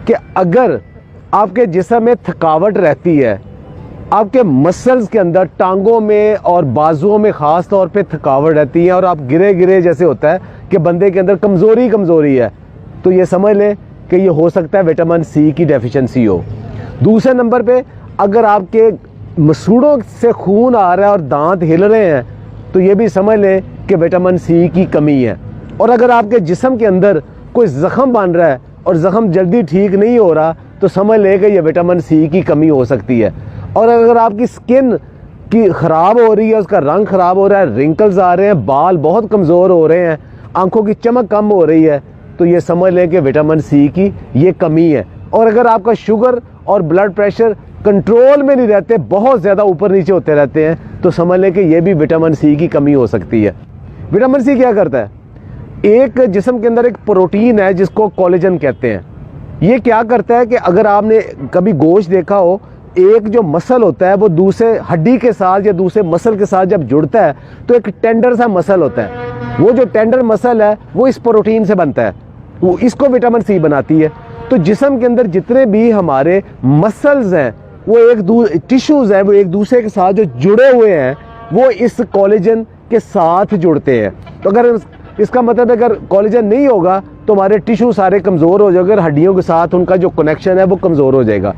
कि अगर आपके जिस्म में थकावट रहती है, आपके मसल्स के अंदर टांगों में और बाजुओं में ख़ास तौर पे थकावट रहती है और आप गिरे गिरे जैसे होता है कि बंदे के अंदर कमज़ोरी है, तो ये समझ लें कि ये हो सकता है विटामिन सी की डेफिशिएंसी हो। दूसरे नंबर पे अगर आपके मसूड़ों से खून आ रहा है और दांत हिल रहे हैं, तो ये भी समझ लें कि विटामिन सी की कमी है। और अगर आपके जिस्म के अंदर कोई ज़ख़म बन रहा है और ज़ख़म जल्दी ठीक नहीं हो रहा, तो समझ लें कि ये विटामिन सी की कमी हो सकती है। और अगर आपकी स्किन की ख़राब हो रही है, उसका रंग ख़राब हो रहा है, रिंकल्स आ रहे हैं, बाल बहुत कमज़ोर हो रहे हैं, आंखों की चमक कम हो रही है, तो ये समझ लें कि विटामिन सी की ये कमी है। और अगर आपका शुगर और ब्लड प्रेशर कंट्रोल में नहीं रहते, बहुत ज़्यादा ऊपर नीचे होते रहते हैं, तो समझ लें कि ये भी विटामिन सी की कमी हो सकती है। विटामिन सी क्या करता है? एक जिस्म के अंदर एक प्रोटीन है जिसको कोलेजन कहते हैं। ये क्या करता है कि अगर आपने कभी गोश्त देखा हो, एक जो मसल होता है वो दूसरे हड्डी के साथ या दूसरे मसल के साथ जब जुड़ता है तो एक टेंडर सा मसल होता है। वो जो टेंडर मसल है वो इस प्रोटीन से बनता है, वो इसको विटामिन सी बनाती है। तो जिस्म के अंदर जितने भी हमारे मसल्स हैं, वो टिश्यूज़ हैं, वो एक दूसरे के साथ जो जुड़े हुए हैं, वो इस कोलेजन के साथ जुड़ते हैं। तो अगर इसका मतलब अगर कोलेजन नहीं होगा तो हमारे टिश्यू सारे कमज़ोर हो जाएंगे, हड्डियों के साथ उनका जो कनेक्शन है वो कमज़ोर हो जाएगा।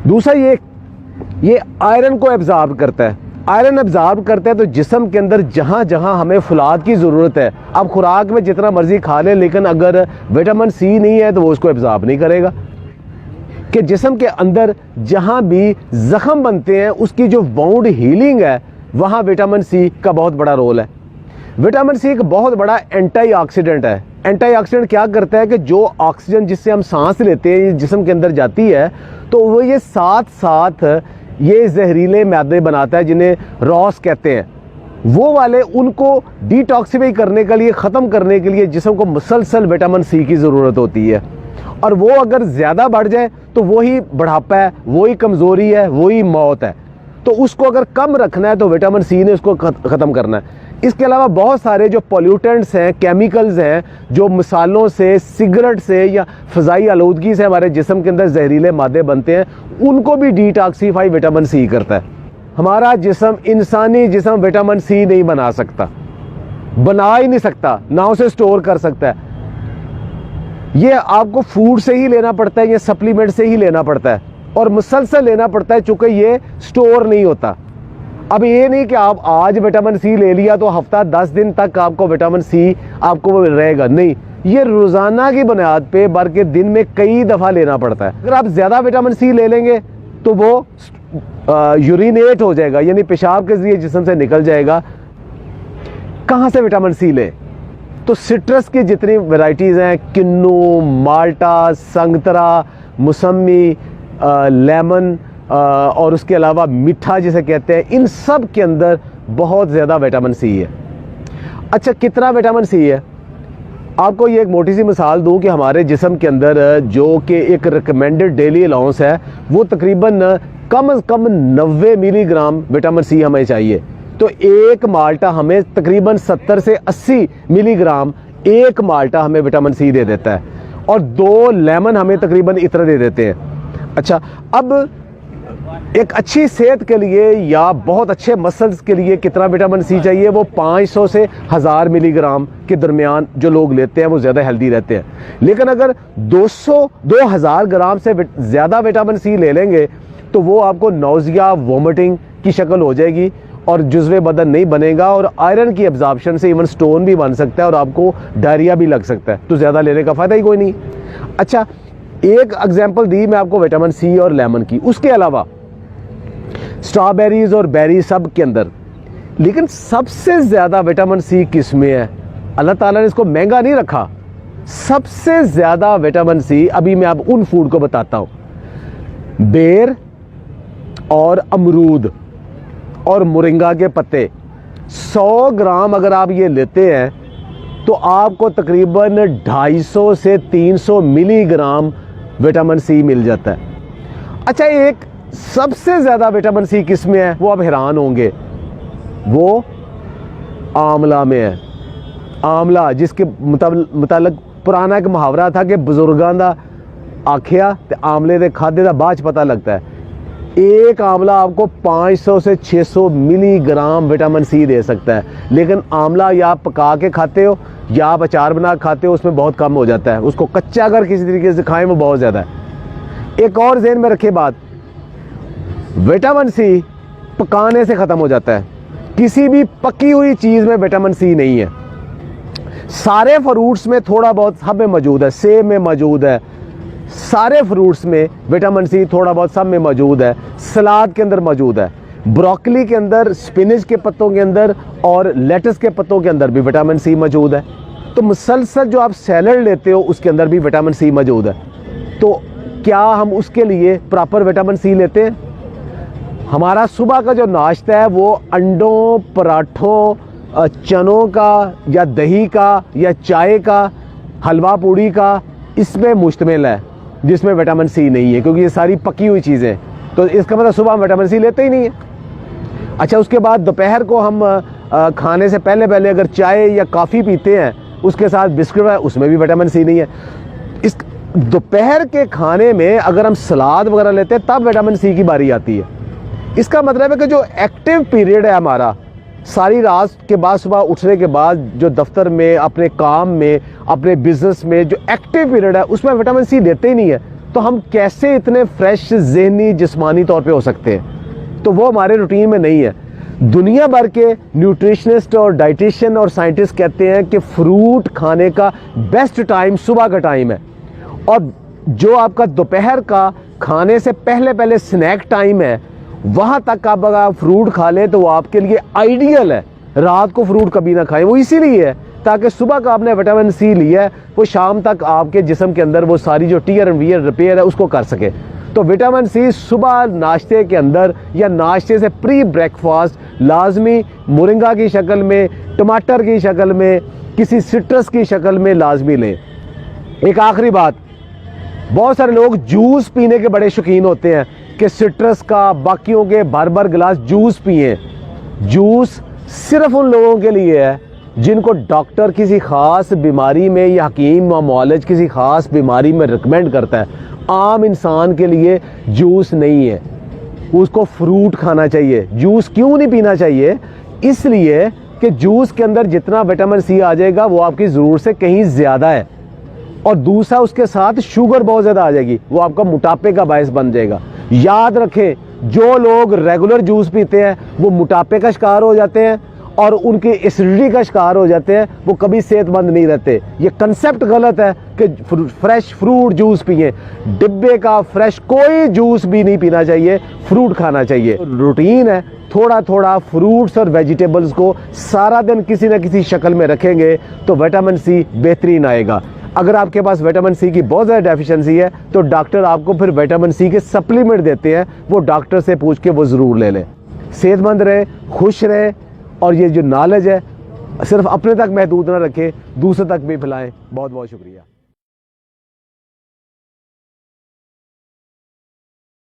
दूसरा ये आयरन को एब्जॉर्ब करता है। आयरन एब्जॉर्ब करता है तो जिस्म के अंदर जहाँ जहाँ हमें फुलाद की ज़रूरत है, आप खुराक में जितना मर्जी खा लें, लेकिन अगर विटामिन सी नहीं है तो वो उसको एब्जॉर्ब नहीं करेगा। कि जिस्म के अंदर जहाँ भी ज़ख़म बनते हैं उसकी जो वाउंड हीलिंग है, वहाँ विटामिन सी का बहुत बड़ा रोल है। विटामिन सी एक बहुत बड़ा एंटीऑक्सीडेंट है। एंटीऑक्सीडेंट क्या करता है कि जो ऑक्सीजन जिससे हम सांस लेते हैं जिस्म के अंदर जाती है, तो वो ये साथ साथ ये जहरीले मैदे बनाता है जिन्हें रॉस कहते हैं। वो वाले उनको डिटॉक्सिफाई करने के लिए, ख़त्म करने के लिए जिस्म को मुसलसल विटामिन सी की ज़रूरत होती है। और वो अगर ज़्यादा बढ़ जाए तो वही बुढ़ापा है, वही कमज़ोरी है, वही मौत है। तो उसको अगर कम रखना है तो विटामिन सी ने उसको ख़त्म करना है। इसके अलावा बहुत सारे जो पोल्यूटेंट्स हैं, केमिकल्स हैं, जो मिसालों से, सिगरेट से या फ़ज़ाई आलूदगी से हमारे जिस्म के अंदर जहरीले मादे बनते हैं, उनको भी डिटॉक्सिफाई विटामिन सी करता है। हमारा जिस्म, इंसानी जिस्म विटामिन सी नहीं बना सकता, बना ही नहीं सकता, ना उसे स्टोर कर सकता है। ये आपको फूड से ही लेना पड़ता है, ये सप्लीमेंट से ही लेना पड़ता है और मुसलसल लेना पड़ता है, चूँकि ये स्टोर नहीं होता। अब ये नहीं कि आप आज विटामिन सी ले लिया तो हफ्ता 10 दिन तक आपको विटामिन सी आपको रहेगा, नहीं, ये रोज़ाना की बुनियाद पे बल्कि दिन में कई दफ़ा लेना पड़ता है। अगर आप ज़्यादा विटामिन सी ले लेंगे तो वो यूरिनेट हो जाएगा, यानी पेशाब के ज़रिए जिस्म से निकल जाएगा। कहाँ से विटामिन सी लें? तो सिट्रस की जितनी वैरायटीज़ हैं, किन्नू, माल्टा, संगतरा, मौसमी, लेमन और उसके अलावा मीठा जिसे कहते हैं, इन सब के अंदर बहुत ज़्यादा विटामिन सी है। अच्छा, कितना विटामिन सी है? आपको ये एक मोटी सी मिसाल दूं कि हमारे जिस्म के अंदर जो कि एक रिकमेंडेड डेली अलाउंस है, वो तकरीबन कम से कम 90 मिलीग्राम विटामिन सी हमें चाहिए। तो एक माल्टा हमें तकरीबन 70 से 80 मिलीग्राम एक माल्टा हमें विटामिन सी दे देता है, और 2 लेमन हमें तकरीबन इतना दे देते हैं। अच्छा, अब एक अच्छी सेहत के लिए या बहुत अच्छे मसल्स के लिए कितना विटामिन सी चाहिए? वो 500 से 1000 मिलीग्राम के दरमियान जो लोग लेते हैं वो ज़्यादा हेल्दी रहते हैं। लेकिन अगर 2000 ग्राम से ज़्यादा विटामिन सी ले लेंगे तो वो आपको नौजिया, वोमिटिंग की शक्ल हो जाएगी और जुज़्वे बदन नहीं बनेगा, और आयरन की एब्जॉर्प्शन से इवन स्टोन भी बन सकता है और आपको डायरिया भी लग सकता है। तो ज़्यादा लेने का फ़ायदा ही कोई नहीं। अच्छा, एक एग्जाम्पल दी मैं आपको विटामिन सी और लेमन की। उसके अलावा स्ट्रॉबेरीज और बेरी सब के अंदर, लेकिन सबसे ज़्यादा विटामिन सी किस में है? अल्लाह ताला ने इसको महंगा नहीं रखा। सबसे ज़्यादा विटामिन सी, अभी मैं आप उन फूड को बताता हूँ, बेर और अमरूद और मोरिंगा के पत्ते। 100 ग्राम अगर आप ये लेते हैं तो आपको तकरीबन 250 से 300 मिलीग्राम विटामिन सी मिल जाता है। अच्छा, एक सबसे ज़्यादा विटामिन सी किस में है? वो आप हैरान होंगे, वो आंवला में है। आंवला, जिसके मुताबिक पुराना एक मुहावरा था कि बुजुर्गां दा आखिया ते आमले दे खादे दा बाद च पता लगता है। एक आंवला आपको 500 से 600 मिलीग्राम विटामिन सी दे सकता है, लेकिन आंवला या आप पका के खाते हो या आप अचार बना के खाते हो, उसमें बहुत कम हो जाता है। उसको कच्चा अगर किसी तरीके से खाएं वो बहुत ज़्यादा है। एक और ज़हन में रखे बात, विटामिन सी पकाने से ख़त्म हो जाता है। किसी भी पकी हुई चीज़ में विटामिन सी नहीं है। सारे फ्रूट्स में थोड़ा बहुत सब में मौजूद है, सेब में मौजूद है, सारे फ्रूट्स में विटामिन सी थोड़ा बहुत सब में मौजूद है। सलाद के अंदर मौजूद है, ब्रोकली के अंदर, स्पिनच के पत्तों के अंदर और लेटस के पत्तों के अंदर भी विटामिन सी मौजूद है। तो मुसलसल जो आप सैलड लेते हो उसके अंदर भी विटामिन सी मौजूद है। तो क्या हम उसके लिए प्रॉपर विटामिन सी लेते हैं? हमारा सुबह का जो नाश्ता है वो अंडों, पराठों, चनों का या दही का या चाय का, हलवा पूड़ी का, इसमें मुश्तमिल है, जिसमें विटामिन सी नहीं है, क्योंकि ये सारी पकी हुई चीज़ें। तो इसका मतलब सुबह हम विटामिन सी लेते ही नहीं है। अच्छा, उसके बाद दोपहर को हम खाने से पहले अगर चाय या कॉफ़ी पीते हैं, उसके साथ बिस्किट है, उसमें भी विटामिन सी नहीं है। इस दोपहर के खाने में अगर हम सलाद वगैरह लेते हैं तब विटामिन सी की बारी आती है। इसका मतलब है कि जो एक्टिव पीरियड है हमारा, सारी रात के बाद सुबह उठने के बाद जो दफ्तर में, अपने काम में, अपने बिजनेस में जो एक्टिव पीरियड है, उसमें विटामिन सी लेते ही नहीं है। तो हम कैसे इतने फ्रेश ज़हनी जिस्मानी तौर पे हो सकते हैं? तो वो हमारे रूटीन में नहीं है। दुनिया भर के न्यूट्रिशनिस्ट और डाइटिशियन और साइंटिस्ट कहते हैं कि फ्रूट खाने का बेस्ट टाइम सुबह का टाइम है, और जो आपका दोपहर का खाने से पहले स्नैक टाइम है, वहाँ तक आप अगर फ्रूट खा लें तो वो आपके लिए आइडियल है। रात को फ्रूट कभी ना खाएं, वो इसीलिए है ताकि सुबह का आपने विटामिन सी लिया है, वो शाम तक आपके जिस्म के अंदर वो सारी जो टीयर एंड वियर रिपेयर है उसको कर सके। तो विटामिन सी सुबह नाश्ते के अंदर या नाश्ते से प्री ब्रेकफास्ट लाजमी मोरिंगा की शक्ल में, टमाटर की शक्ल में, किसी सिट्रस की शक्ल में लाजमी लें। एक आखिरी बात, बहुत सारे लोग जूस पीने के बड़े शौकीन होते हैं कि सिट्रस का, बाकियों के भर गिलास जूस पिए। जूस सिर्फ उन लोगों के लिए है जिनको डॉक्टर किसी ख़ास बीमारी में या हकीम या मुआलिज किसी ख़ास बीमारी में रिकमेंड करता है। आम इंसान के लिए जूस नहीं है, उसको फ्रूट खाना चाहिए। जूस क्यों नहीं पीना चाहिए? इसलिए कि जूस के अंदर जितना विटामिन सी आ जाएगा वो आपकी ज़रूरत से कहीं ज़्यादा है, और दूसरा उसके साथ शुगर बहुत ज़्यादा आ जाएगी, वो आपका मोटापे का बायस बन जाएगा। याद रखें, जो लोग रेगुलर जूस पीते हैं वो मोटापे का शिकार हो जाते हैं और उनकी एसिडिटी का शिकार हो जाते हैं, वो कभी सेहतमंद नहीं रहते। ये कंसेप्ट गलत है कि फ्रेश फ्रूट जूस पिए। डिब्बे का फ्रेश कोई जूस भी नहीं पीना चाहिए, फ्रूट खाना चाहिए। रूटीन है, थोड़ा थोड़ा फ्रूट्स और वेजिटेबल्स को सारा दिन किसी न किसी शक्ल में रखेंगे तो विटामिन सी बेहतरीन आएगा। अगर आपके पास विटामिन सी की बहुत ज़्यादा डेफिशिएंसी है तो डॉक्टर आपको फिर विटामिन सी के सप्लीमेंट देते हैं, वो डॉक्टर से पूछ के वो ज़रूर ले लें। सेहतमंद रहे, खुश रहे, और ये जो नॉलेज है सिर्फ अपने तक महदूद ना रखें, दूसरे तक भी फैलाएं। बहुत बहुत शुक्रिया।